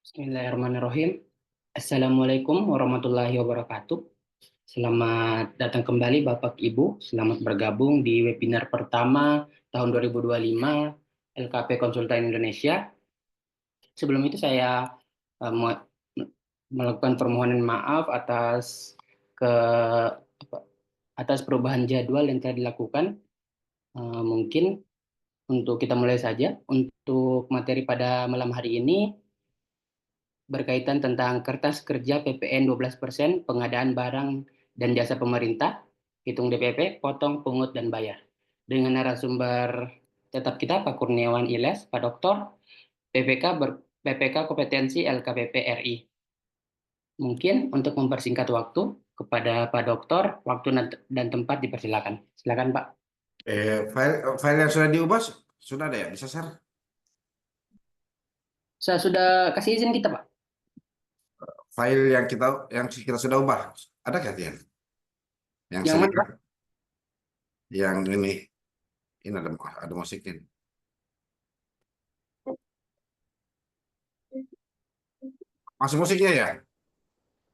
Bismillahirrahmanirrahim. Assalamualaikum warahmatullahi wabarakatuh. Selamat datang kembali Bapak Ibu. Selamat bergabung di webinar pertama tahun 2025 LKP Konsultan Indonesia. Sebelum itu saya melakukan permohonan maaf ke atas perubahan jadwal yang telah dilakukan. Mungkin untuk kita mulai saja. Untuk materi pada malam hari ini berkaitan tentang kertas kerja PPN 12% pengadaan barang dan jasa pemerintah, hitung DPP, potong, pungut, dan bayar. Dengan narasumber tetap kita, Pak Kurniawan Iles, Pak Doktor, PPK Kompetensi LKPP RI. Mungkin untuk mempersingkat waktu, kepada Pak Doktor, waktu dan tempat dipersilakan. Silakan Pak. File yang sudah diubah sudah ada ya, bisa share? Saya sudah kasih izin kita Pak. File yang kita sudah ubah ada nggak ya? Yang Yang mana Pak? yang ini ada musiknya. Masuk musiknya ya?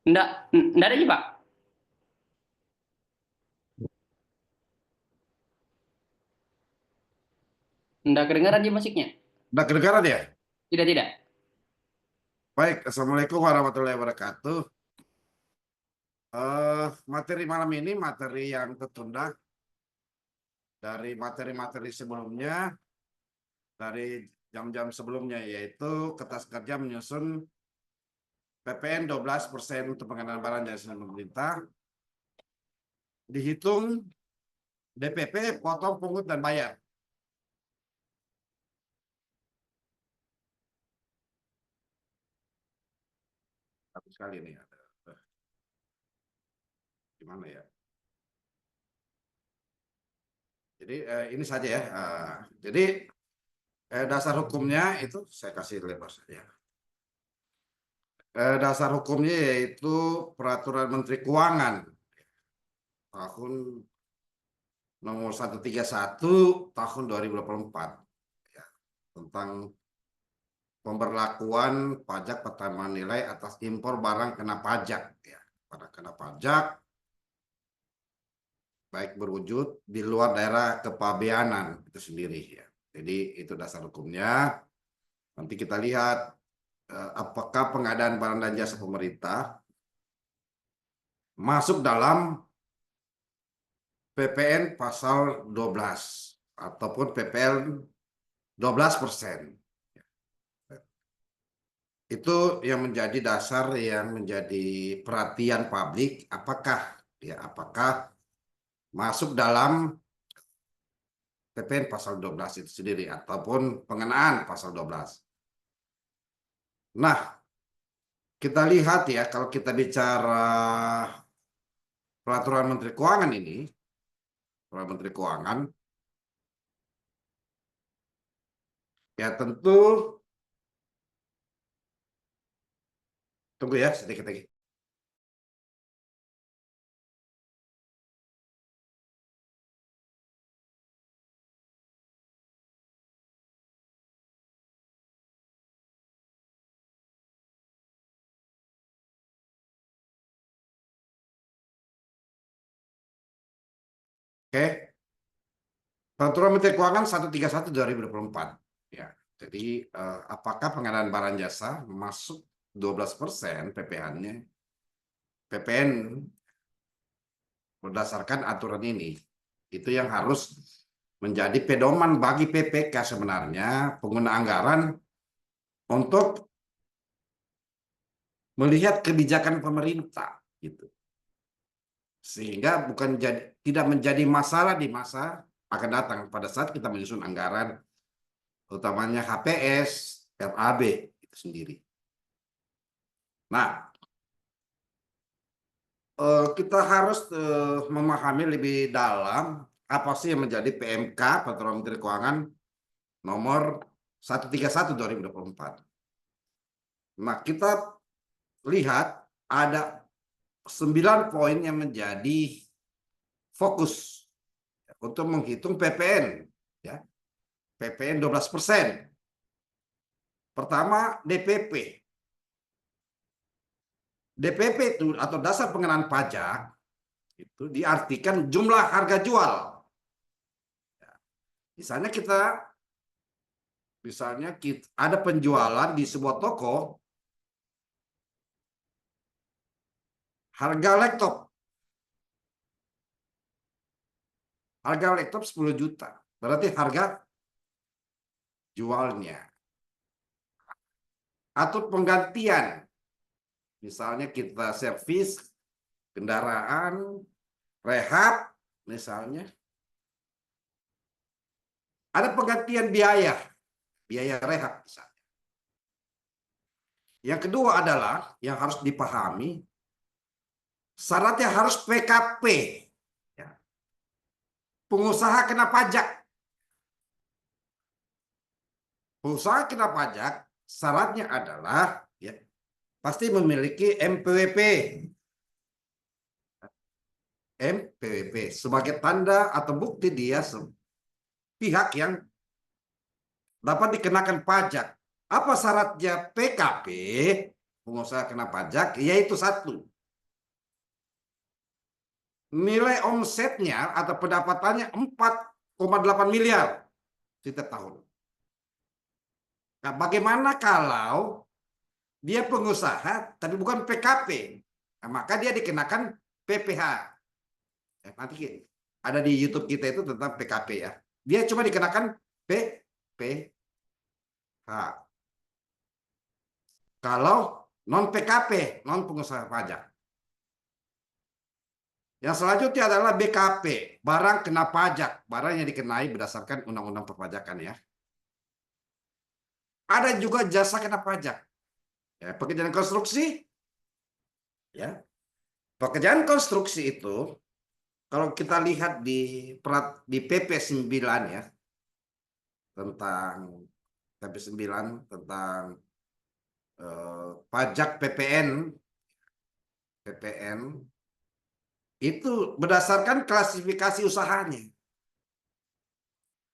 Enggak ada sih Pak. Enggak kedengaran aja musiknya. Udah kedengaran ya? Tidak, tidak. Baik, assalamualaikum warahmatullahi wabarakatuh. Materi malam ini materi yang tertunda dari materi-materi sebelumnya, dari jam-jam sebelumnya, yaitu kertas kerja menyusun PPN 12% untuk pengadaan barang dan jasa pemerintah, dihitung DPP, potong, pungut, dan bayar. Satu sekali nih ada. Gimana ya? Jadi ini saja ya. Jadi dasar hukumnya itu saya kasih lebar saja. Dasar hukumnya yaitu Peraturan Menteri Keuangan tahun nomor 131 tahun 2024 ya, tentang pemberlakuan pajak pertambahan nilai atas impor barang kena pajak ya. Pada kena pajak baik berwujud di luar daerah kepabeanan itu sendiri ya. Jadi itu dasar hukumnya. Nanti kita lihat apakah pengadaan barang dan jasa pemerintah masuk dalam PPN pasal 12 ataupun PPN 12%. Itu yang menjadi dasar, yang menjadi perhatian publik, apakah masuk dalam PPN pasal 12 itu sendiri ataupun pengenaan pasal 12. Nah, kita lihat ya, kalau kita bicara Peraturan Menteri Keuangan ini, Peraturan Menteri Keuangan, ya tentu, tunggu ya sedikit lagi. Oke, Peraturan Menteri Keuangan 131/2024. Ya, jadi apakah pengadaan barang jasa masuk 12% PPN berdasarkan aturan ini? Itu yang harus menjadi pedoman bagi PPK sebenarnya, pengguna anggaran untuk melihat kebijakan pemerintah gitu. Sehingga tidak menjadi masalah di masa akan datang pada saat kita menyusun anggaran, utamanya HPS, RAB itu sendiri. Nah, kita harus memahami lebih dalam apa sih yang menjadi PMK, Peraturan Menteri Keuangan nomor 131/2024. Nah, kita lihat ada 9 poin yang menjadi fokus untuk menghitung PPN, ya. PPN 12%. Pertama, DPP. DPP itu atau dasar pengenaan pajak itu diartikan jumlah harga jual. Misalnya kita ada penjualan di sebuah toko, harga laptop. Harga laptop 10 juta. Berarti harga jualnya. Atau penggantian. Misalnya kita servis kendaraan, rehab misalnya. Ada penggantian biaya rehab misalnya. Yang kedua adalah yang harus dipahami, syaratnya harus PKP. Ya. Pengusaha kena pajak. Pengusaha kena pajak, syaratnya adalah ya, pasti memiliki MPWP. MPWP sebagai tanda atau bukti dia pihak yang dapat dikenakan pajak. Apa syaratnya PKP, pengusaha kena pajak? Yaitu satu, nilai omsetnya atau pendapatannya 4,8 miliar setiap tahun. Nah, bagaimana kalau dia pengusaha tapi bukan PKP? Nah, maka dia dikenakan PPh. Nanti ada di YouTube kita itu tentang PKP ya. Dia cuma dikenakan PPh. Kalau non PKP, non pengusaha pajak. Yang selanjutnya adalah BKP, barang kena pajak, barang yang dikenai berdasarkan undang-undang perpajakan ya. Ada juga jasa kena pajak. Ya, pekerjaan konstruksi, ya. Pekerjaan konstruksi itu kalau kita lihat di PP 9 ya, tentang PP 9 tentang pajak PPN itu berdasarkan klasifikasi usahanya.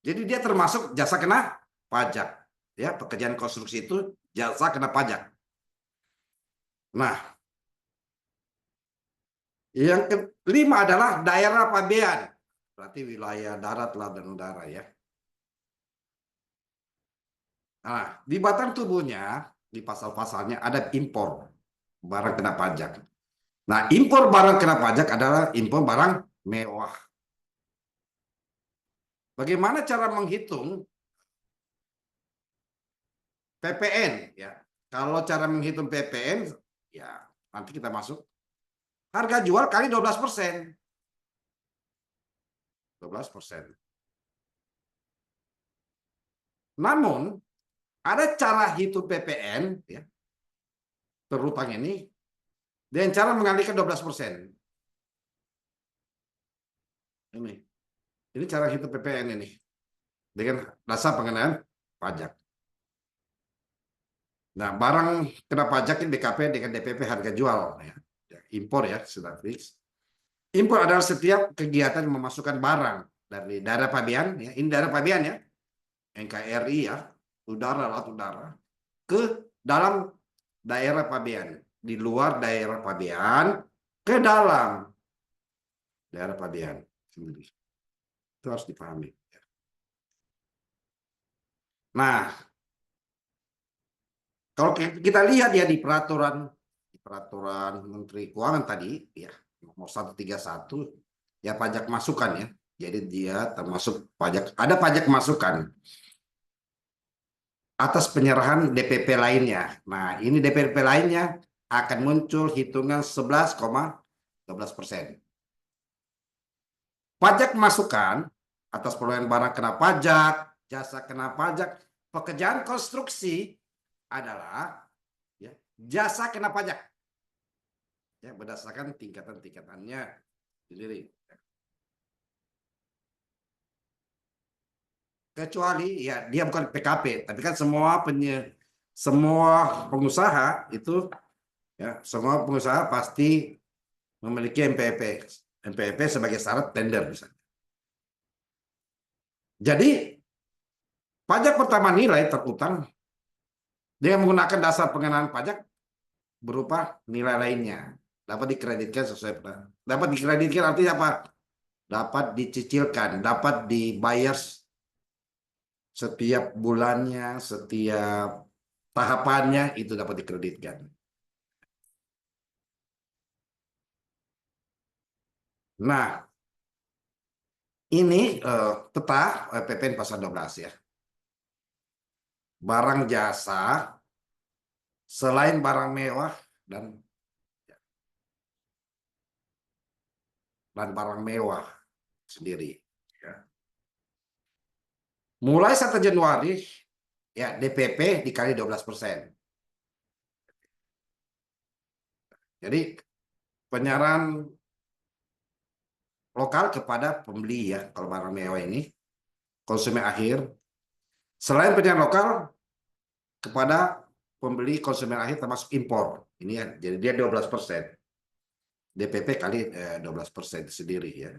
Jadi dia termasuk jasa kena pajak. Ya, pekerjaan konstruksi itu jasa kena pajak. Nah, yang kelima adalah daerah pabean. Berarti wilayah darat, laut, dan udara ya. Nah, di batang tubuhnya, di pasal-pasalnya ada impor barang kena pajak. Nah, impor barang kena pajak adalah impor barang mewah. Bagaimana cara menghitung PPN ya? Kalau cara menghitung PPN ya nanti kita masuk harga jual kali 12%. 12%. Namun ada cara hitung PPN ya, terutang ini dengan cara mengalihkan 12%. Ini cara hitung PPN ini dengan dasar pengenaan pajak. Nah, barang kena pajak ini BKP dengan DPP harga jual ya. Impor ya sudah fix. Impor adalah setiap kegiatan memasukkan barang dari daerah pabean ya, ini daerah pabean ya, NKRI ya, udara, laut, udara, ke dalam daerah pabean, di luar daerah pabean, ke dalam daerah pabean sendiri. Itu harus dipahami. Nah, kalau kita lihat ya di peraturan Menteri Keuangan tadi ya nomor 131 ya pajak masukan ya. Jadi dia termasuk ada pajak masukan atas penyerahan DPP lainnya. Nah, ini DPP lainnya akan muncul hitungan 11,12%. Pajak masukan atas perolehan barang kena pajak, jasa kena pajak, pekerjaan konstruksi adalah ya, jasa kena pajak. Ya, berdasarkan tingkatan-tingkatannya sendiri. Kecuali ya dia bukan PKP, tapi kan semua pengusaha itu ya semua pengusaha pasti memiliki MPWP. MPWP sebagai syarat tender misalnya. Jadi pajak pertama nilai terutang dengan menggunakan dasar pengenaan pajak berupa nilai lainnya. Dapat dikreditkan sesuai dapat dikreditkan artinya apa? Dapat dicicilkan, dapat dibayar setiap bulannya, setiap tahapannya itu dapat dikreditkan. Nah, ini peta PPN pasal 12 ya. Barang jasa selain barang mewah dan barang mewah sendiri. Ya. Mulai 1 Januari ya DPP dikali 12%. Jadi penyerahan lokal kepada pembeli ya kalau barang mewah ini konsumen akhir. Selain penyerahan lokal kepada pembeli konsumen akhir termasuk impor. Ini ya, jadi dia 12%. DPP kali 12% sendiri ya.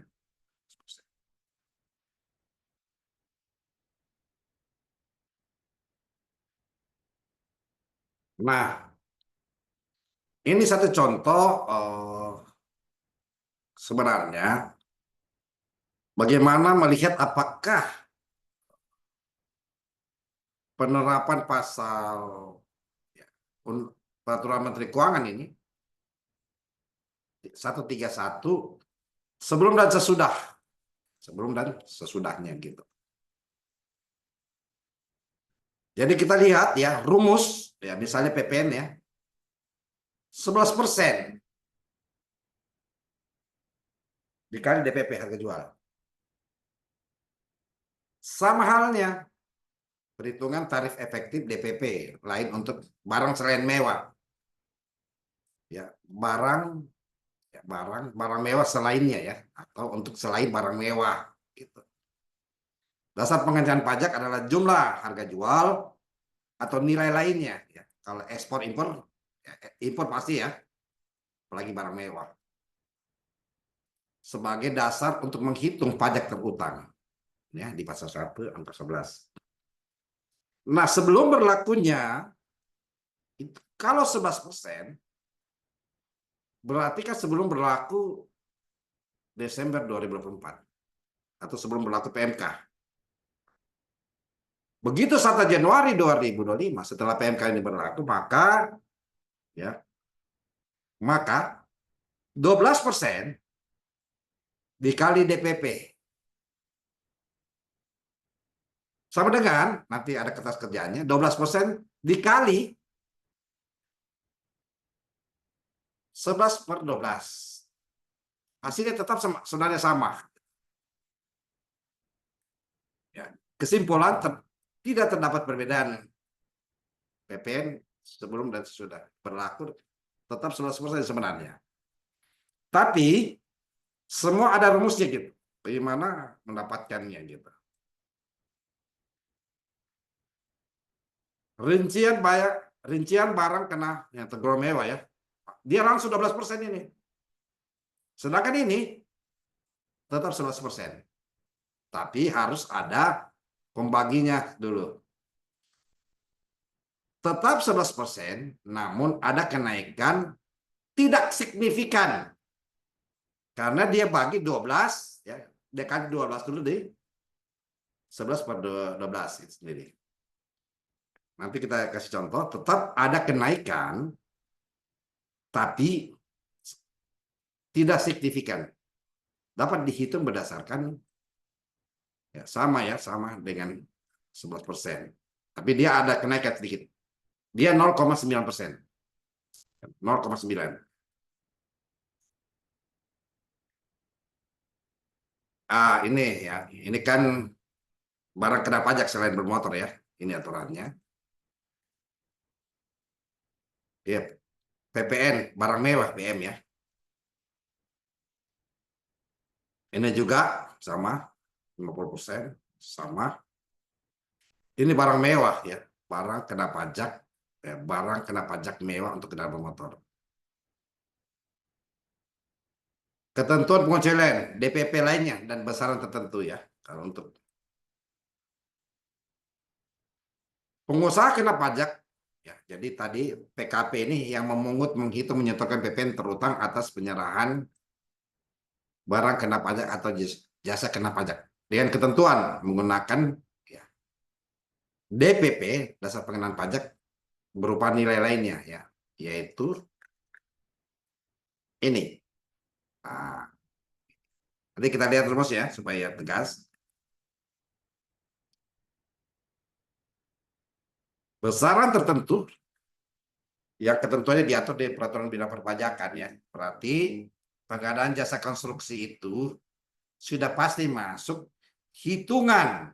Nah, ini satu contoh sebenarnya bagaimana melihat apakah penerapan pasal ya, peraturan Menteri Keuangan ini 131 sebelum dan sesudah, sebelum dan sesudahnya gitu. Jadi kita lihat ya rumus ya misalnya PPN ya 11% dikali DPP harga jual. Sama halnya perhitungan tarif efektif DPP lain untuk barang selain mewah. Ya, barang mewah selainnya ya atau untuk selain barang mewah gitu. Dasar pengenaan pajak adalah jumlah harga jual atau nilai lainnya ya. Kalau ekspor impor ya, impor pasti ya, apalagi barang mewah. Sebagai dasar untuk menghitung pajak terutang ya di pasal 1 angka 11. Nah, sebelum berlakunya kalau 11% berarti kan sebelum berlaku Desember 2024 atau sebelum berlaku PMK. Begitu 1 Januari 2025 setelah PMK ini berlaku maka 12% dikali DPP sama dengan nanti ada kertas kerjaannya 12% dikali 11/12. Hasilnya tetap sebenarnya sama. Ya. Kesimpulan tidak terdapat perbedaan PPN sebelum dan sesudah berlaku tetap 11% sebenarnya. Tapi semua ada rumusnya gitu. Bagaimana mendapatkannya gitu. Rincian barang kena yang tergolong mewah ya. Dia langsung 12% ini. Sedangkan ini tetap 11%. Tapi harus ada pembaginya dulu. Tetap 11%, namun ada kenaikan tidak signifikan. Karena dia bagi 12, ya, dia kali 12 dulu deh. 11/12 itu sendiri. Nanti kita kasih contoh, tetap ada kenaikan, tapi tidak signifikan. Dapat dihitung berdasarkan ya sama dengan 11%. Tapi dia ada kenaikan sedikit. Dia 0,9%. 0,9. Ini ya, ini kan barang kena pajak selain bermotor ya. Ini aturannya. Ya, PPN, barang mewah PM ya. Ini juga sama 50% sama. Ini barang mewah ya, barang kena pajak, barang kena pajak mewah untuk kendaraan bermotor. Ketentuan pengecualian DPP lainnya dan besaran tertentu ya. Kalau untuk pengusaha kena pajak Ya, jadi tadi PKP ini yang memungut, menghitung, menyetorkan PPN terutang atas penyerahan barang kena pajak atau jasa kena pajak dengan ketentuan menggunakan ya, DPP dasar pengenaan pajak berupa nilai lainnya ya, yaitu ini. Nah, nanti kita lihat terus ya supaya tegas. Besaran tertentu yang ketentuannya diatur di peraturan bidang perpajakan ya. Berarti pengadaan jasa konstruksi itu sudah pasti masuk hitungan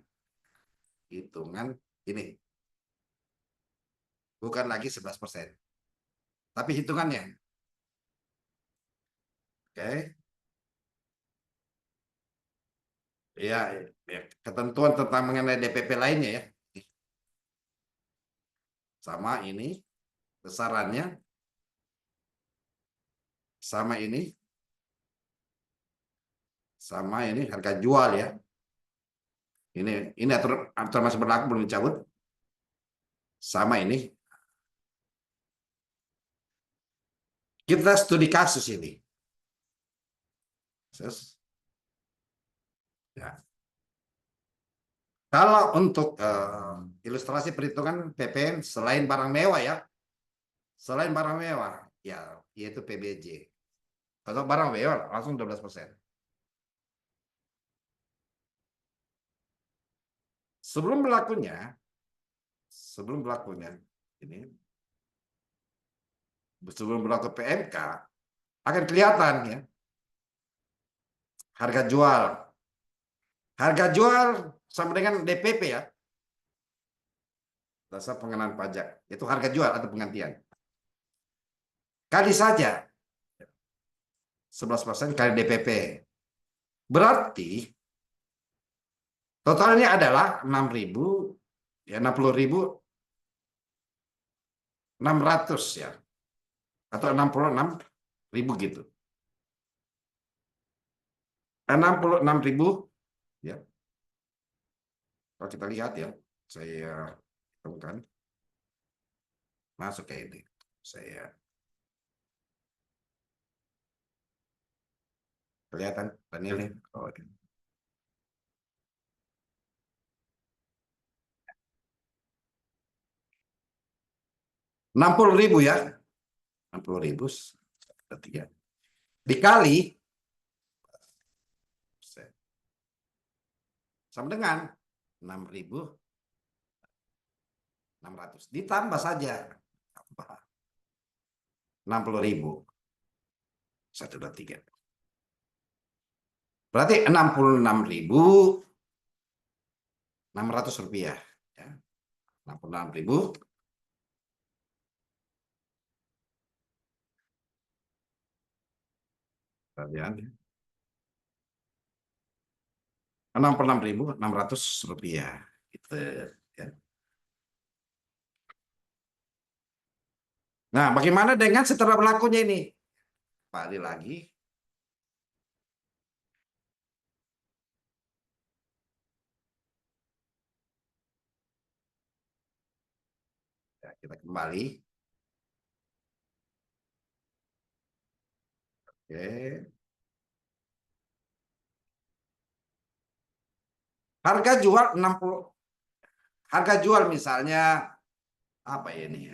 hitungan ini, bukan lagi 11%, tapi hitungannya. Oke. Ya, ya, ketentuan tentang mengenai DPP lainnya ya. Sama ini besarannya, sama ini harga jual ya. Ini aturan masih berlaku, belum dicabut. Sama ini. Kita studi kasus ini. Ya. Kalau untuk ilustrasi perhitungan PPN selain barang mewah ya, selain barang mewah ya, yaitu PBJ. Kalau barang mewah langsung 12%. Sebelum berlakunya ini, sebelum berlaku PMK akan kelihatan ya harga jual. Harga jual sama dengan DPP ya, dasar pengenaan pajak. Itu harga jual atau penggantian. Kali saja 11% kali DPP. Berarti totalnya adalah 6.000 ya, 60.600 ya, atau 66.000 gitu. 66.000 ya. Kalau kita lihat ya, saya hitungkan masuk kayak ini. Saya kelihatan panelnya. Oh, 60.000 ya, 60.000 ya. Dikali sama dengan 6.600. Ditambah saja 60.000. 1, 2, 3. Berarti 66.600 rupiah. Ya. 66.000 kalian 66.600 rupiah. Gitu, ya. Nah, bagaimana dengan setelah berlakunya ini? Kembali lagi. Ya, kita kembali. Oke. Harga jual 60. Harga jual misalnya apa ini?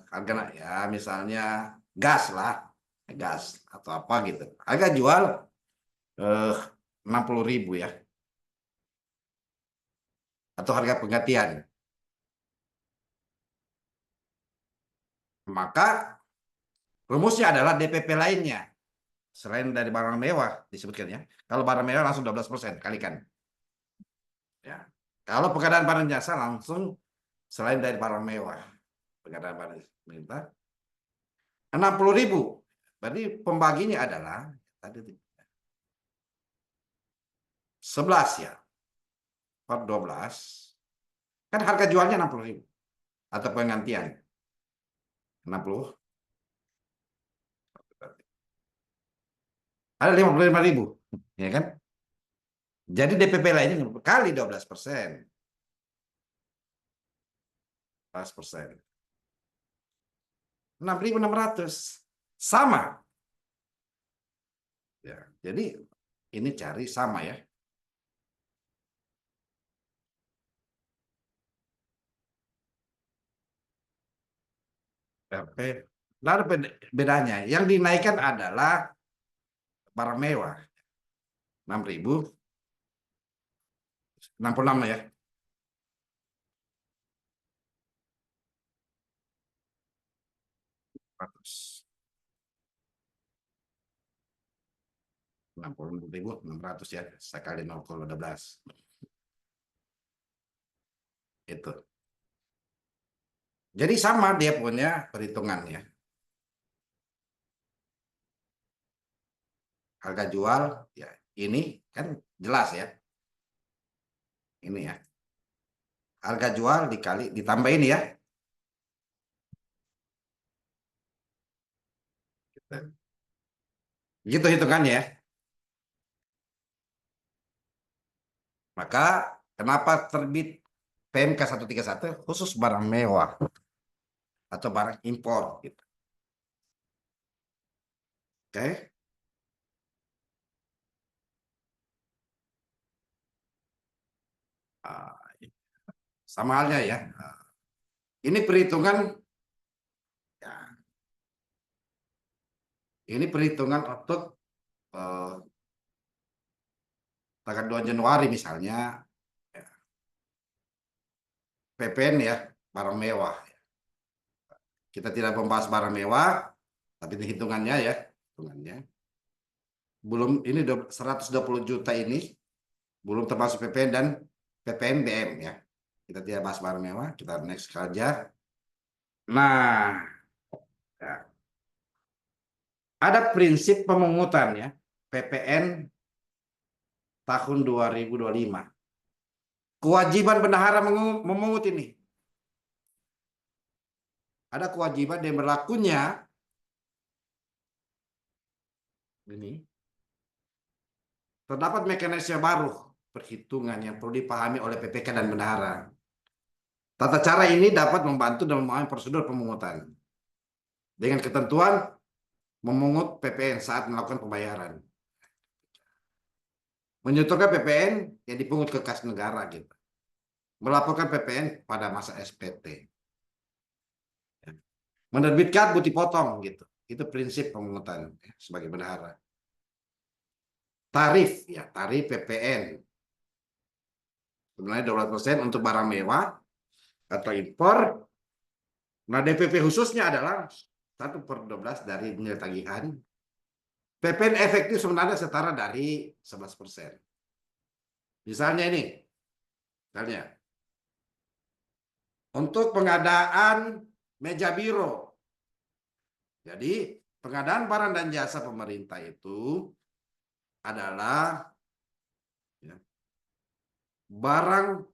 Harga ya misalnya gas lah, gas atau apa gitu. Harga jual 60.000 ya, atau harga penggantian. Maka rumusnya adalah DPP lainnya selain dari barang mewah disebutkan ya. Kalau barang mewah langsung 12% kalikan. Ya. Kalau pengadaan barang jasa langsung selain dari barang mewah, pengadaan barang pemerintah 60.000. Berarti pembaginya adalah tadi 11 ya. Per 12. Kan harga jualnya 60.000 atau penggantian 60. Ada 55.000, ya kan? Jadi DPP lainnya kali 12%. 11%. 6.600. Sama. Ya, jadi ini cari sama ya. RP. Lalu bedanya, yang dinaikkan adalah barang mewah. 6.066 ya. Ratus. 60.600 ya, sekali 0,12. Itu. Jadi sama dia punya perhitungannya. Harga jual ya ini kan jelas ya. Ini ya. Harga jual dikali ditambah ini ya. Gitu hitungannya ya. Maka kenapa terbit PMK 131 khusus barang mewah atau barang impor gitu. Oke. Ah, sama halnya ya. Ini perhitungan ya, ini perhitungan untuk tanggal 2 Januari misalnya ya, PPN ya, barang mewah. Kita tidak membahas barang mewah, tapi ini hitungannya ya, hitungannya. Belum ini 120 juta ini belum termasuk PPN dan PPNBM ya. Kita tidak bahas barang mewah, kita next saja. Nah, ya. Ada prinsip pemungutan ya, PPN tahun 2025. Kewajiban bendahara memungut ini. Ada kewajiban yang berlakunya ini. Terdapat mekanisme baru perhitungan yang perlu dipahami oleh PPK dan bendahara. Tata cara ini dapat membantu dalam memahami prosedur pemungutan. Dengan ketentuan memungut PPN saat melakukan pembayaran. Menyetorkan PPN yang dipungut ke kas negara gitu. Melaporkan PPN pada masa SPT. Menerbitkan bukti potong gitu. Itu prinsip pemungutan ya, sebagai bendahara. Tarif ya, tarif PPN. Sebenarnya 12% untuk barang mewah atau impor. Nah, DPP khususnya adalah 1/12 dari nilai tagihan. PPN efektif sebenarnya setara dari 11%. Misalnya ini, misalnya untuk pengadaan meja biro. Jadi pengadaan barang dan jasa pemerintah itu adalah ya, barang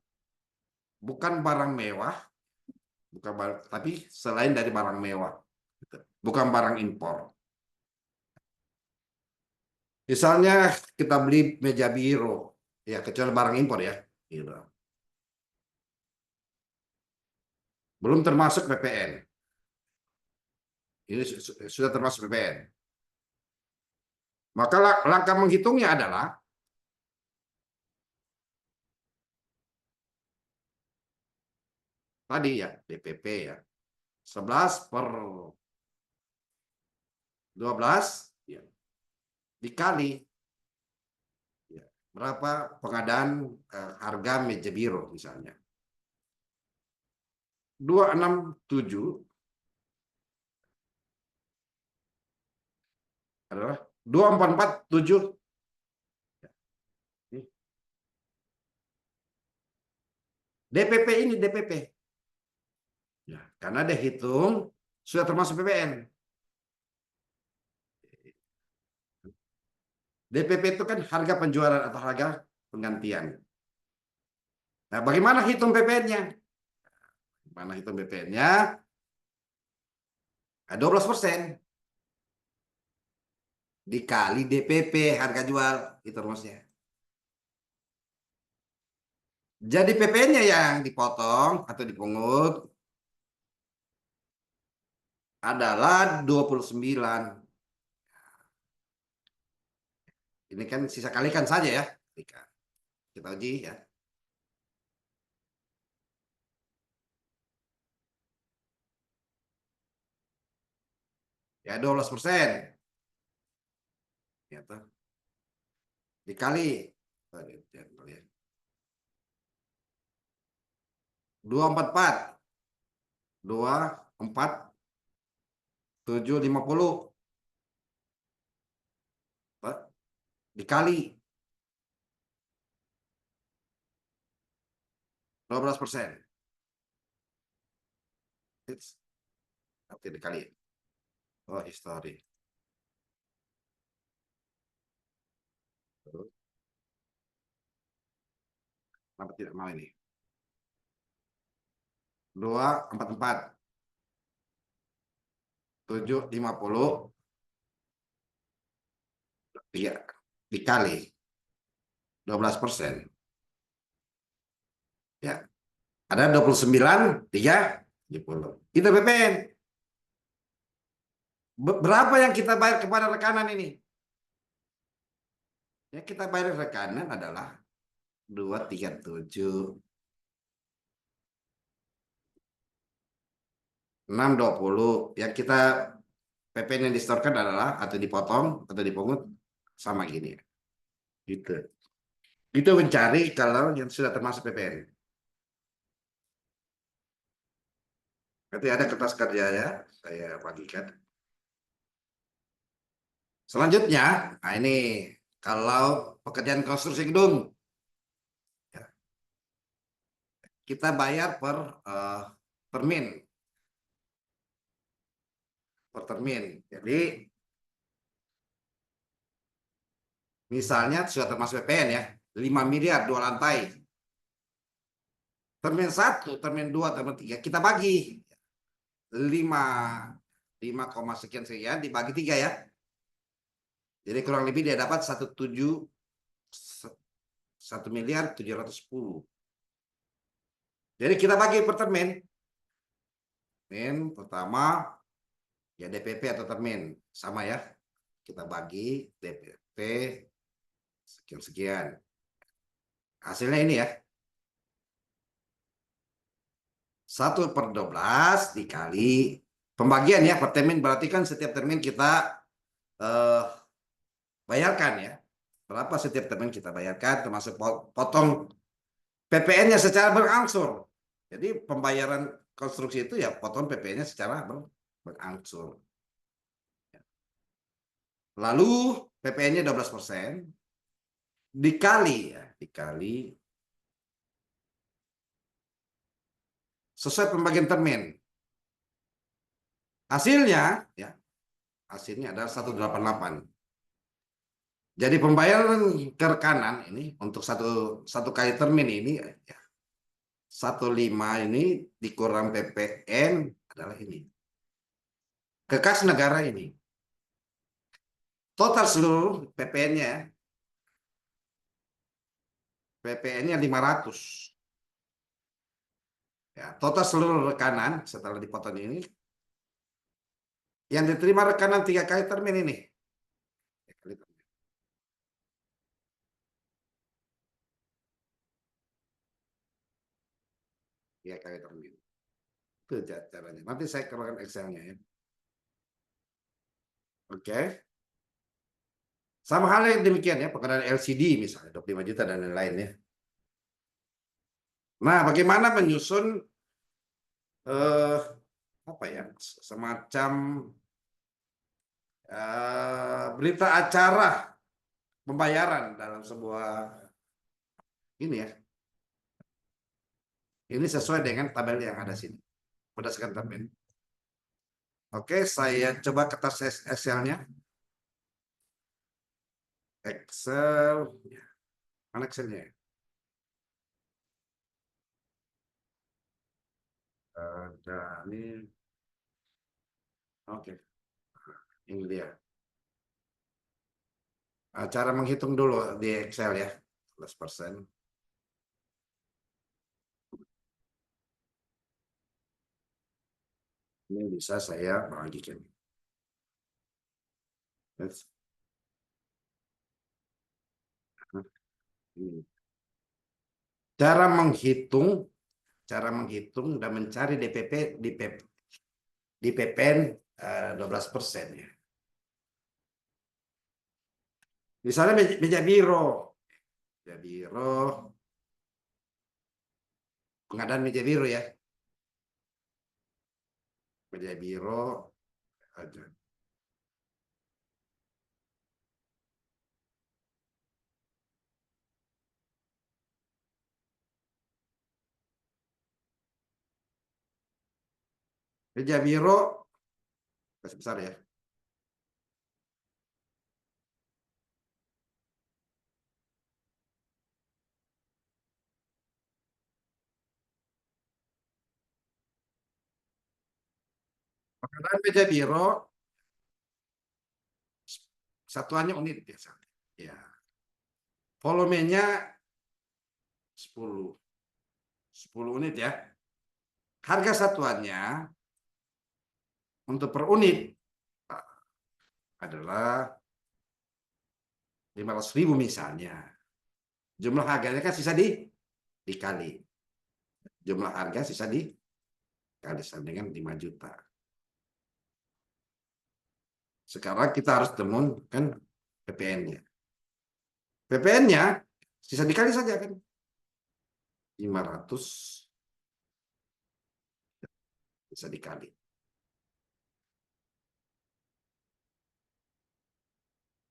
bukan barang mewah, bukan barang, tapi selain dari barang mewah, bukan barang impor. Misalnya kita beli meja biro, ya kecuali barang impor ya, gitu. Belum termasuk PPN. Ini sudah termasuk PPN. Maka langkah menghitungnya adalah tadi ya, DPP ya. 11/12 ya, dikali ya, berapa pengadaan harga meja biro misalnya. 267 adalah 2447. DPP ini DPP. Ya, karena dia hitung sudah termasuk PPN. DPP itu kan harga penjualan atau harga penggantian. Nah, bagaimana hitung PPN-nya? Bagaimana hitung PPN-nya? 12% dikali DPP harga jual, itu rumusnya. Jadi PPN-nya yang dipotong atau dipungut adalah 29. Ini kan sisa kalikan saja ya. Kita uji ya. Ya 12%. Ya, tuh. Dikali. 244. 2, 4, 7, 50. Dikali 12%. Nanti dikali. Oh, history. Kenapa tidak mau ini? 2, 4, 4. 7, 50. Iya, dikali 12%. Ya, ada 29, 3, 70. Itu BPN. Berapa yang kita bayar kepada rekanan ini? Ya, kita bayar rekanan adalah 237, 620. Yang kita PPN yang disetorkan adalah atau dipotong atau dipungut sama gini. Gitu. Itu mencari kalau yang sudah termasuk PPN. Nanti ada kertas kerja ya, saya bagikan. Selanjutnya, nah ini kalau pekerjaan konstruksi gedung, ya, kita bayar termin. Per termin. Jadi, misalnya sudah termasuk PPN ya, 5 miliar 2 lantai. Termin 1, termin 2, termin 3, kita bagi. 5 sekian sekian dibagi 3 ya. Jadi kurang lebih dia dapat 1 miliar 710. Jadi kita bagi per termin. Termin pertama ya DPP atau termin sama ya. Kita bagi DPP sekian-sekian. Hasilnya ini ya. 1/12 dikali pembagian ya per termin, berarti kan setiap termin kita bayarkan ya. Berapa setiap termin kita bayarkan termasuk potong PPN-nya secara berangsur. Jadi pembayaran konstruksi itu ya potong PPN-nya secara berangsur. Lalu PPN-nya 12% dikali ya, dikali sesuai pembagian termin. Hasilnya ya, hasilnya adalah 188. Jadi pembayaran ke rekanan ini untuk satu kali termin ini ya, 15 ini dikurang PPN adalah ini. Ke kas negara ini. Total seluruh PPN-nya PPN-nya 500. Ya, total seluruh rekanan setelah dipotong ini yang diterima rekanan 3 kali termin ini. 3 kali termin. Itu caranya. Nanti saya keluarkan Excel-nya ya. Oke. Sama halnya demikian ya, pengadaan LCD misalnya 25 juta dan lain-lain ya. Nah, bagaimana menyusun apa ya, semacam berita acara pembayaran dalam sebuah ini ya. Ini sesuai dengan tabel yang ada sini berdasarkan tabel. Oke, saya coba kertas Excel-nya. Excel, mana Excel-nya? Ada ini. Oke, ini dia. Cara menghitung dulu di Excel ya, 12%. Ini bisa saya bagikan. Cara menghitung, cara menghitung dan mencari DPP di PPN 12% ya. Misalnya meja biro, meja biro, pengadaan meja biro ya, meja biro aja. Meja biro kasih besar ya. Pengadaan meja biro satuannya unit biasa. Ya. Volumenya 10 10 unit ya. Harga satuannya untuk per unit adalah 500.000 misalnya. Jumlah harganya kan sisa dikali. Jumlah harga sisa dikali sama dengan 5 juta. Sekarang kita harus temukan PPN-nya. PPN-nya sisa dikali saja kan. 500 bisa dikali.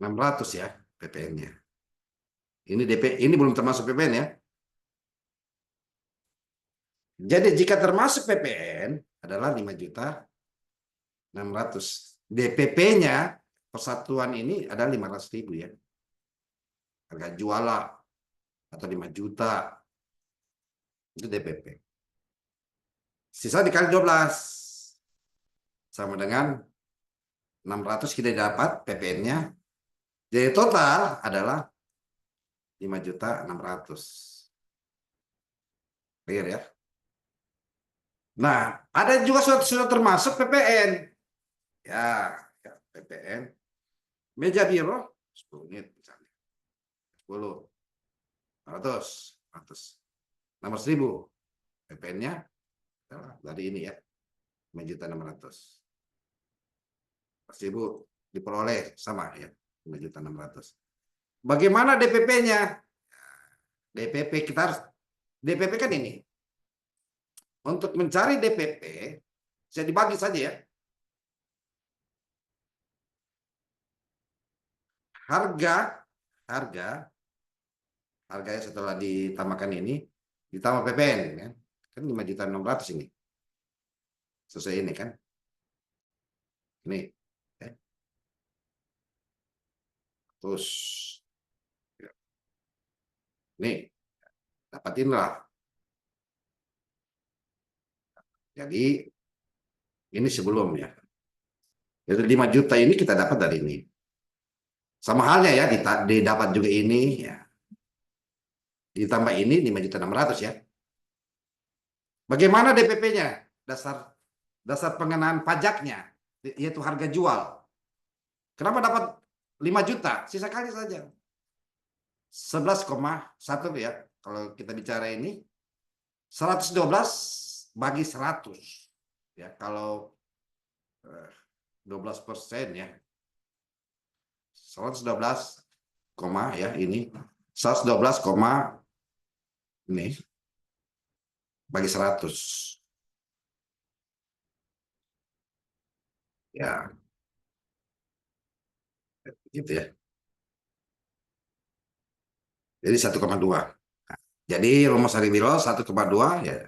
600 ya PPN-nya. Ini DP, ini belum termasuk PPN ya. Jadi jika termasuk PPN adalah 5.600.000. DPP-nya persatuan ini adalah 500.000 ya. Harga jual lah atau 5 juta. Itu DPP. Sisa dikali 12 sama dengan 600 kita dapat PPN-nya. Jadi total adalah 5.600.000. Clear ya? Nah, ada juga sudah termasuk PPN. Ya, PPN. Meja biro 10 unit misalnya. 10, 100. Nomor 1.000. PPN-nya dari ini ya. 5.600.000. 1.000 diperoleh sama ya. 5.600.000. Bagaimana DPP-nya? DPP kita harus DPP kan ini. Untuk mencari DPP bisa dibagi saja ya. Harga harganya setelah ditambahkan ini ditambah PPN kan 5.600.000 ini. Sesuai ini kan. Ini. Ya. Terus nih dapatin lah. Jadi ini sebelumnya. Jadi 5 juta ini kita dapat dari ini. Sama halnya ya, didapat juga ini ya. Ditambah ini 5.600.000 ya. Bagaimana DPP-nya? Dasar pengenaan pajaknya yaitu harga jual. Kenapa dapat 5 juta? Sisa kali saja. 11,1 ya. Kalau kita bicara ini 112 bagi 100 ya. Kalau 12% ya. 112 ya ini 112 ini bagi 100 ya gitu ya. Jadi 1,2. Nah, jadi rumus hari biro 1,2 ya.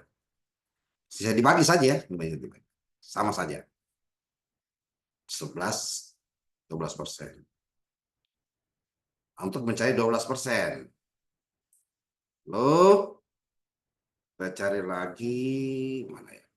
Bisa dibagi saja ya. Sama saja. 12%. Untuk mencari 12%. Lalu kita cari lagi mana ya?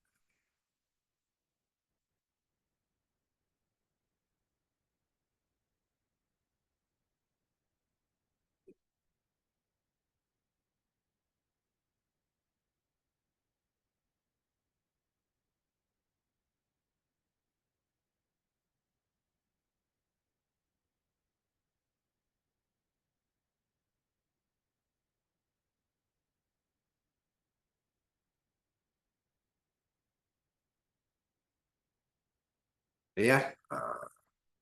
Ya,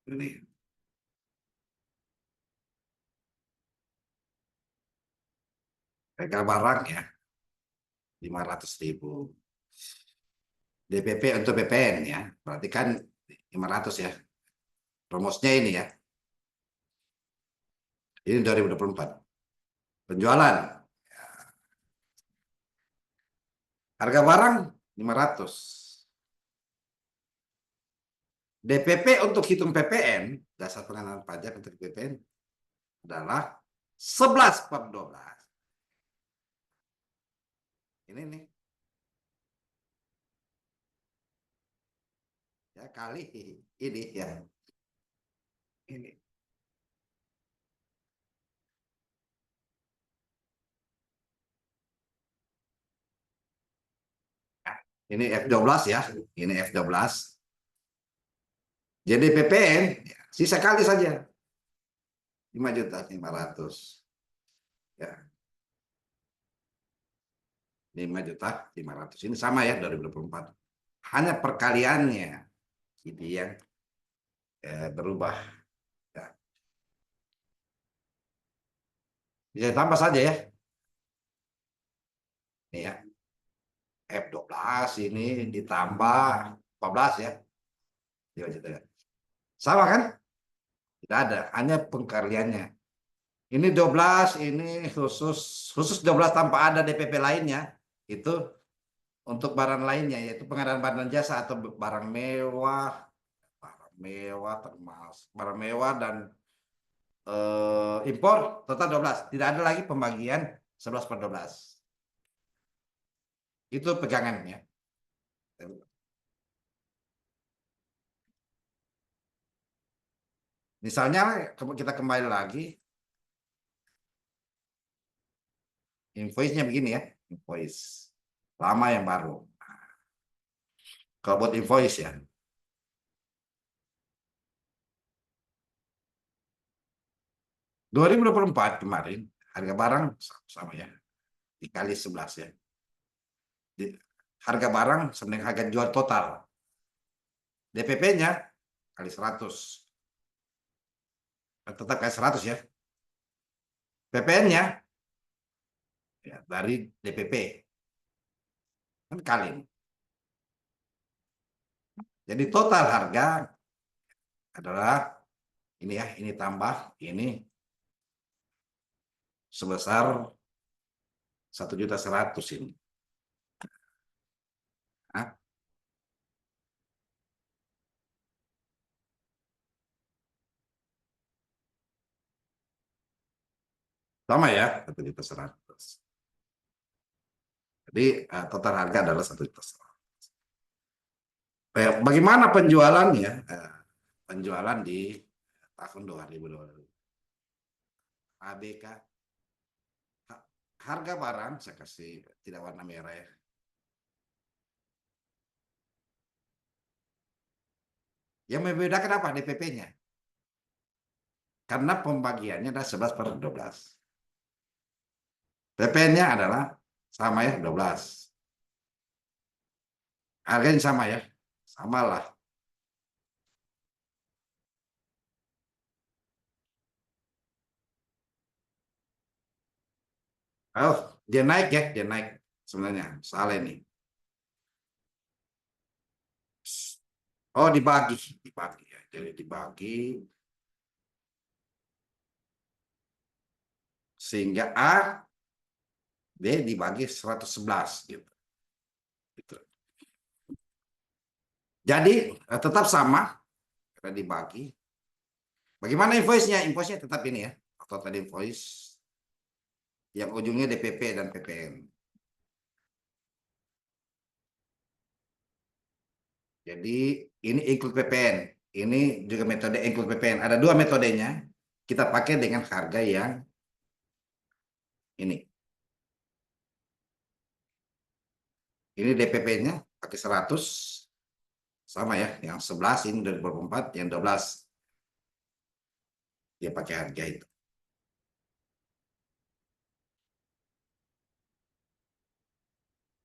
ini harga barang ya 500.000. DPP untuk PPN ya, berarti kan 500 ya. Rumusnya ini ya, ini 2024. Penjualan, harga barang 500. DPP untuk hitung PPN, dasar pengenaan pajak untuk PPN, adalah 11/12. Ini nih, ya kali ini ya. Ini. Nah, ini F12 ya, ini F12. Jadi PPN, sisa kali saja. 5.500.000. Ya, 5.500.000. Ini sama ya 2024. Hanya perkaliannya ini yang berubah. Ya. Bisa tambah saja ya. Ini ya. F12 ini ditambah 14 ya. Sama kan? Tidak ada, hanya pengkaliannya. Ini 12, ini khusus 12 tanpa ada DPP lainnya. Itu untuk barang lainnya, yaitu pengadaan barang jasa atau barang mewah dan impor total 12. Tidak ada lagi pembagian 11/12. Itu pegangannya. Misalnya kita kembali lagi, invoice-nya begini ya, invoice lama yang baru. Kalau buat invoice ya, 2024 kemarin harga barang sama ya, dikali 11 ya. Harga barang sama dengan harga jual total. DPP-nya kali 100. Tetap kali 100 ya. PPN-nya ya, dari DPP. Kan kali. Jadi total harga adalah ini ya, ini tambah ini sebesar 1.100.000 ini. Hah? Sama ya, 1.100.000. Jadi total harga adalah 1.100.000. Bagaimana penjualannya? Penjualan di tahun 2020. ABK harga barang saya kasih tidak warna merah ya. Yang membedakan apa DPP-nya? Karena pembagiannya adalah 11/12. PPN-nya adalah sama ya 12. Harganya sama ya. Samalah. Oh, dia naik ya, dia naik sebenarnya. Salah ini. Oh, dibagi ya. Jadi dibagi sehingga A B dibagi 111 gitu. Gitu. Jadi tetap sama karena dibagi. Bagaimana invoice-nya? Invoice-nya tetap ini ya. Total invoice yang ujungnya DPP dan PPN. Jadi ini include PPN. Ini juga metode include PPN. Ada dua metodenya. Kita pakai dengan harga yang ini. Ini DPP-nya pakai 100. Sama ya. Yang 11 ini dari 24. Yang 12 dia pakai harga itu.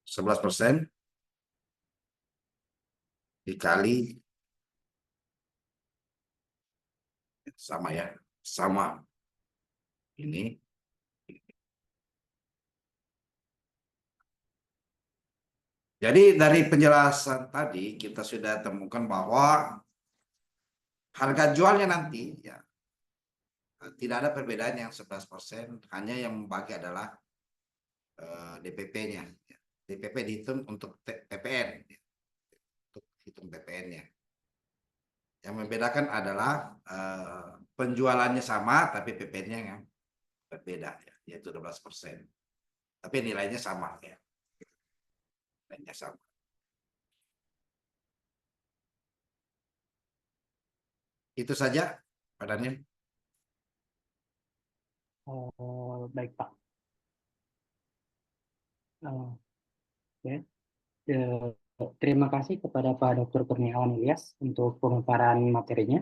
11% dikali sama ya, sama ini. Jadi dari penjelasan tadi kita sudah temukan bahwa harga jualnya nanti ya tidak ada perbedaan yang 11%, hanya yang membagi adalah DPP-nya. DPP dihitung untuk PPN, untuk hitung PPN-nya. Yang membedakan adalah penjualannya sama, tapi PPN-nya yang berbeda, ya, yaitu 12%. Tapi nilainya sama, ya. Nilainya sama. Itu saja, Pak Daniel. Baik, Pak. Ya. Terima kasih kepada Pak Dr. Kurniawan Ilyas untuk pemaparan materinya.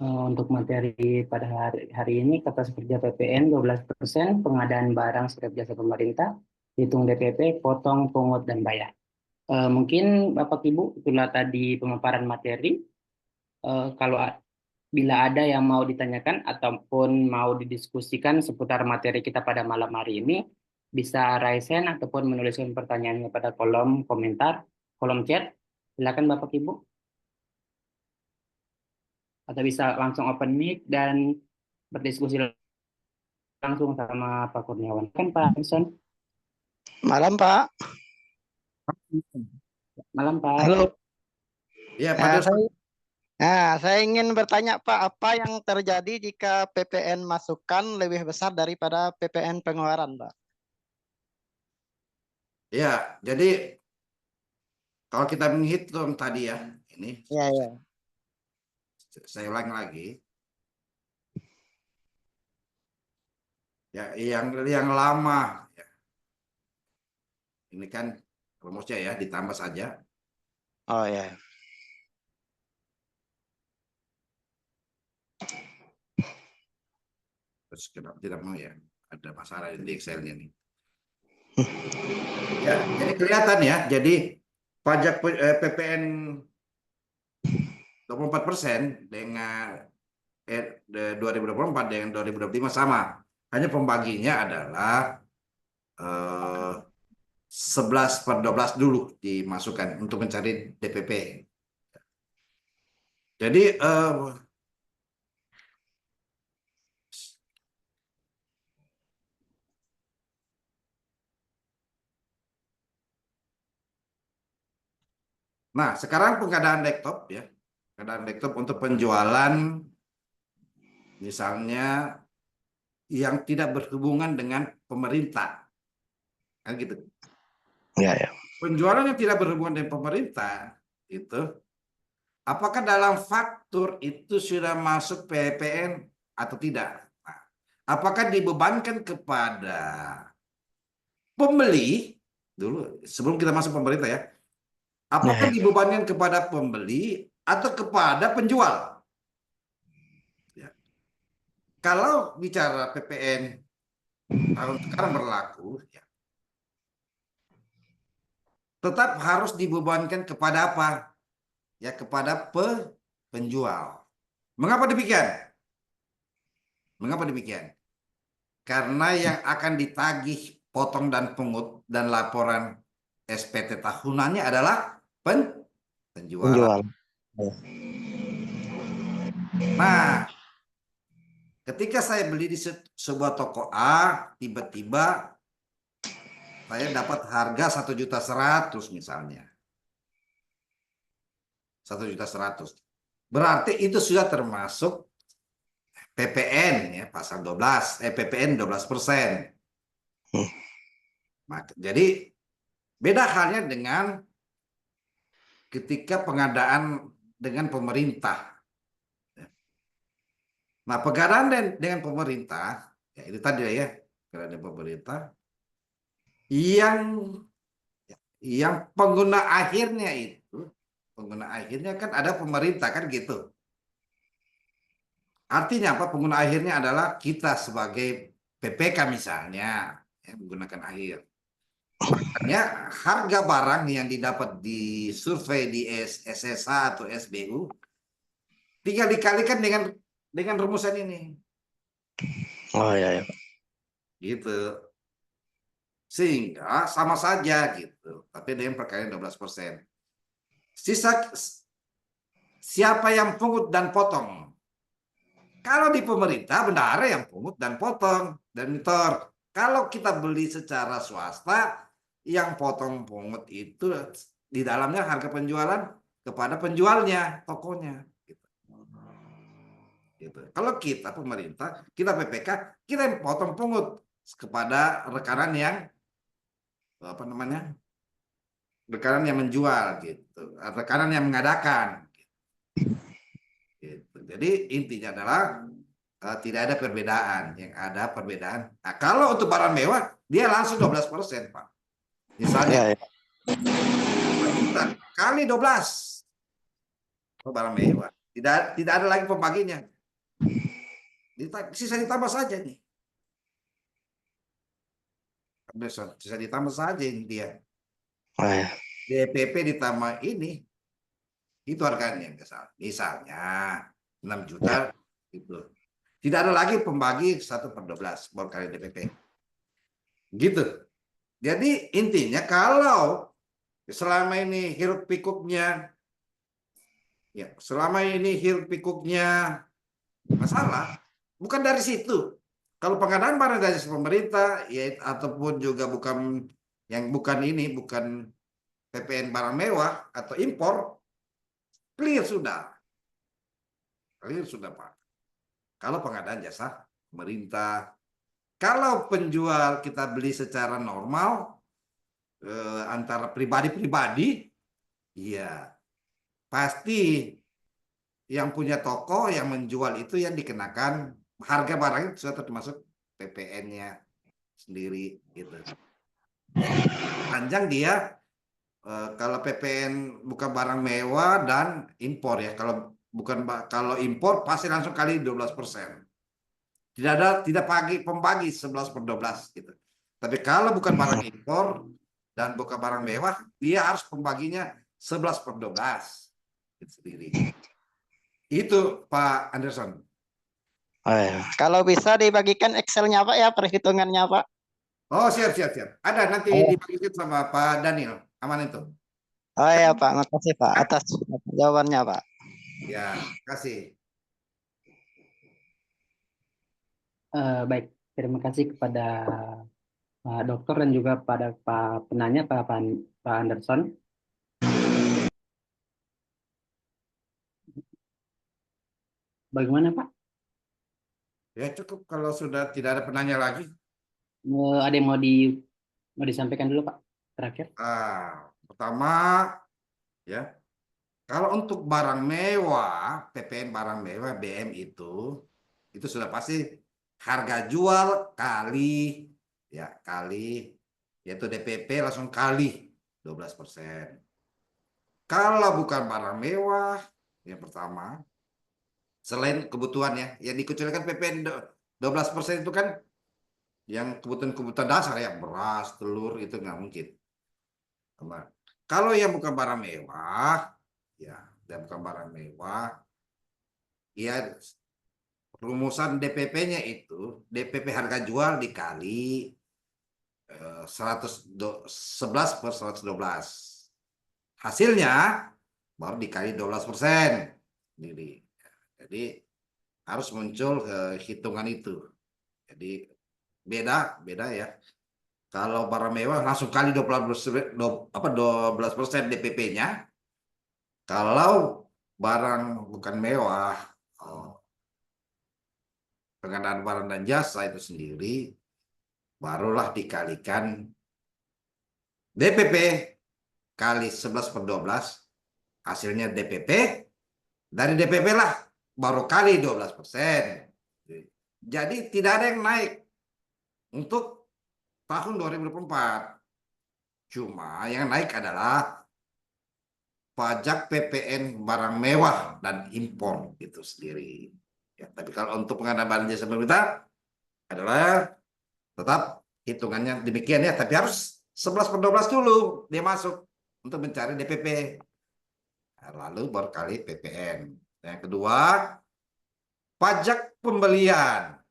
Untuk materi pada hari ini, kertas kerja PPN 12%, pengadaan barang setiap jasa pemerintah, hitung DPP, potong, pungut, dan bayar. Mungkin Bapak Ibu, itulah tadi pemaparan materi. Kalau bila ada yang mau ditanyakan ataupun mau didiskusikan seputar materi kita pada malam hari ini, bisa raise hand ataupun menuliskan pertanyaannya pada kolom komentar, kolom chat. Silakan Bapak Ibu. Atau bisa langsung open mic dan berdiskusi langsung sama Pak Kurniawan. Kan Pak Anson? Malam, Pak. Malam Pak. Halo. Ya, Pak Saya ingin bertanya, Pak, apa yang terjadi jika PPN masukan lebih besar daripada PPN pengeluaran, Pak? Ya, jadi kalau kita menghitung tadi ya, ini Ya. saya ulang lagi. Ya, yang lama ya. Ini kan rumusnya ya, ditambah saja. Oh ya. Terus kenapa tidak mau ya? Ada masalah di Excel-nya nih. Ya, jadi kelihatan ya. Jadi pajak PPN 24% dengan 2024 dengan 2025 sama. Hanya pembaginya adalah 11/12 dulu dimasukkan untuk mencari DPP. Jadi nah, sekarang pengadaan laptop ya. Pengadaan laptop untuk penjualan misalnya yang tidak berhubungan dengan pemerintah. Kan gitu. Ya. Penjualan yang tidak berhubungan dengan pemerintah itu apakah dalam faktur itu sudah masuk PPN atau tidak? Nah, apakah dibebankan kepada pembeli dulu sebelum kita masuk pemerintah ya? Apakah dibebankan kepada pembeli atau kepada penjual? Ya. Kalau bicara PPN tahun sekarang berlaku, ya, tetap harus dibebankan kepada apa? Ya, kepada penjual. Mengapa demikian? Mengapa demikian? Karena yang akan ditagih potong dan pungut dan laporan SPT tahunannya adalah penjual. Nah, ketika saya beli di sebuah toko A, tiba-tiba saya dapat harga 1.100.000 misalnya. 1.100.000. Berarti itu sudah termasuk PPN ya, pasal 12, PPN 12%. Jadi beda halnya dengan ketika pengadaan dengan pemerintah. Nah, pengadaan dengan pemerintah, ya itu tadi ya, pengadaan dengan pemerintah, yang pengguna akhirnya kan ada pemerintah kan gitu. Artinya apa? Pengguna akhirnya adalah kita sebagai PPK misalnya, ya, menggunakan akhir. Makanya harga barang yang didapat di survei di SSH atau SBU tinggal dikalikan dengan dengan rumusan ini. Oh iya, iya. Gitu. Sehingga sama saja gitu. Tapi dengan perkalian 12%. Sisa siapa yang pungut dan potong? Kalau di pemerintah bendahara yang pungut dan potong dan nyetor. Kalau kita beli secara swasta, yang potong pungut itu di dalamnya harga penjualan kepada penjualnya, tokonya. Gitu. Kalau kita pemerintah, kita PPK, kita yang potong pungut kepada rekanan yang apa namanya, rekanan yang menjual gitu, rekanan yang mengadakan. Gitu. Jadi intinya adalah tidak ada perbedaan, yang ada perbedaan. Nah, kalau untuk barang mewah dia langsung 12%, Pak. Misalnya Iya, iya. 5 juta kali 12 barang mewah. Tidak ada lagi pembaginya. Sisa ditambah saja nih. Sisa ditambah saja ini dia. Oh, iya. DPP ditambah ini, itu harganya misalnya 6 juta itu. Tidak ada lagi pembagi 1/12 baru kali DPP. Gitu. Jadi intinya kalau selama ini hiruk pikuknya masalah, bukan dari situ. Kalau pengadaan barang dari pemerintah ya ataupun juga bukan PPN barang mewah atau impor, clear sudah. Clear sudah, Pak. Kalau pengadaan jasa pemerintah, kalau penjual kita beli secara normal antara pribadi-pribadi, ya pasti yang punya toko yang menjual itu yang dikenakan harga barangnya sudah termasuk PPN-nya sendiri gitu. Panjang dia kalau PPN bukan barang mewah dan impor ya. Kalau impor pasti langsung kali 12%. Tidak pembagi 11/12 gitu. Tapi kalau bukan barang impor dan bukan barang mewah, dia harus pembaginya 11/12 itu sendiri. Itu Pak Anderson. Oh, iya. Kalau bisa dibagikan Excel-nya Pak ya, perhitungannya Pak. Oh, siap. Ada nanti Oh, dibagikan sama Pak Daniel. Aman itu. oh ya Pak, makasih Pak atas jawabannya Pak. Ya, kasih. Baik, terima kasih kepada Pak Dokter dan juga pada Pak penanya, Pak Anderson. Bagaimana Pak? Ya cukup kalau sudah tidak ada penanya lagi. Ada yang mau disampaikan dulu Pak terakhir? Pertama ya, kalau untuk barang mewah, PPN barang mewah BM itu sudah pasti harga jual kali yaitu DPP langsung kali 12%. Kalau bukan barang mewah, yang pertama selain kebutuhan ya, yang dikecualikan PPN 12% itu kan yang kebutuhan dasar ya, beras, telur itu nggak mungkin. Kalau yang bukan barang mewah, ya rumusan DPP-nya itu DPP harga jual dikali 11/112. Hasilnya baru dikali 12%. Jadi harus muncul hitungan itu. Jadi beda ya. Kalau barang mewah langsung kali 12% DPP-nya. Kalau barang bukan mewah, pengadaan barang dan jasa itu sendiri, barulah dikalikan DPP kali 11/12, hasilnya DPP, dari DPP lah baru kali 12%. Jadi tidak ada yang naik untuk tahun 2024. Cuma yang naik adalah pajak PPN barang mewah dan impor itu sendiri. Ya, tapi kalau untuk pengadaan barang jasa pemerintah adalah tetap hitungannya demikian ya, tapi harus 11/12 dulu dia masuk untuk mencari DPP. Lalu baru kali PPN. Yang kedua, pajak pembelian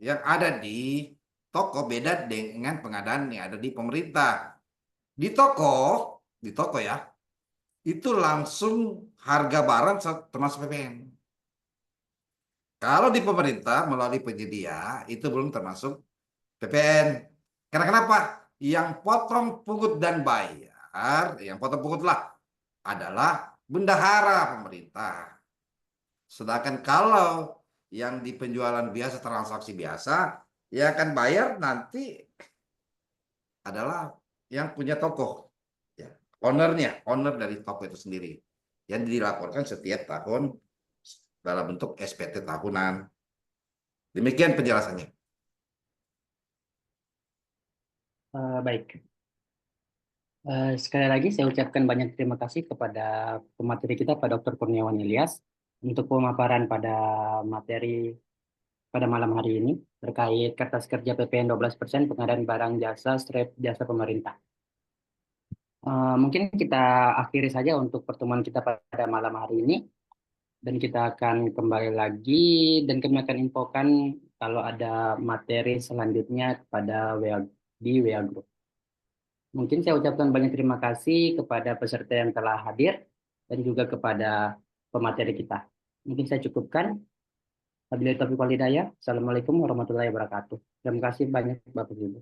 yang ada di toko beda dengan pengadaan yang ada di pemerintah. Di toko ya, itu langsung harga barang termasuk PPN. Kalau di pemerintah melalui penyedia itu belum termasuk PPN. Karena kenapa? Yang potong pungut dan bayar, yang potong pungut lah adalah bendahara pemerintah. Sedangkan kalau yang di penjualan biasa, transaksi biasa, ya akan bayar nanti adalah yang punya toko, ya, owner dari toko itu sendiri, yang dilaporkan setiap tahun dalam bentuk SPT tahunan. Demikian penjelasannya. Baik. Sekali lagi saya ucapkan banyak terima kasih kepada pemateri kita, Pak Dr. Kurniawan Ilyas, untuk pemaparan pada materi pada malam hari ini terkait kertas kerja PPN 12% pengadaan barang jasa strip jasa pemerintah. Mungkin kita akhiri saja untuk pertemuan kita pada malam hari ini, dan kita akan kembali lagi dan kami akan infokan kalau ada materi selanjutnya kepada WA, di WA Group. Mungkin saya ucapkan banyak terima kasih kepada peserta yang telah hadir dan juga kepada pemateri kita. Mungkin saya cukupkan. Wabillahi taufiq wal hidayah. Assalamualaikum warahmatullahi wabarakatuh. Terima kasih banyak Bapak Ibu.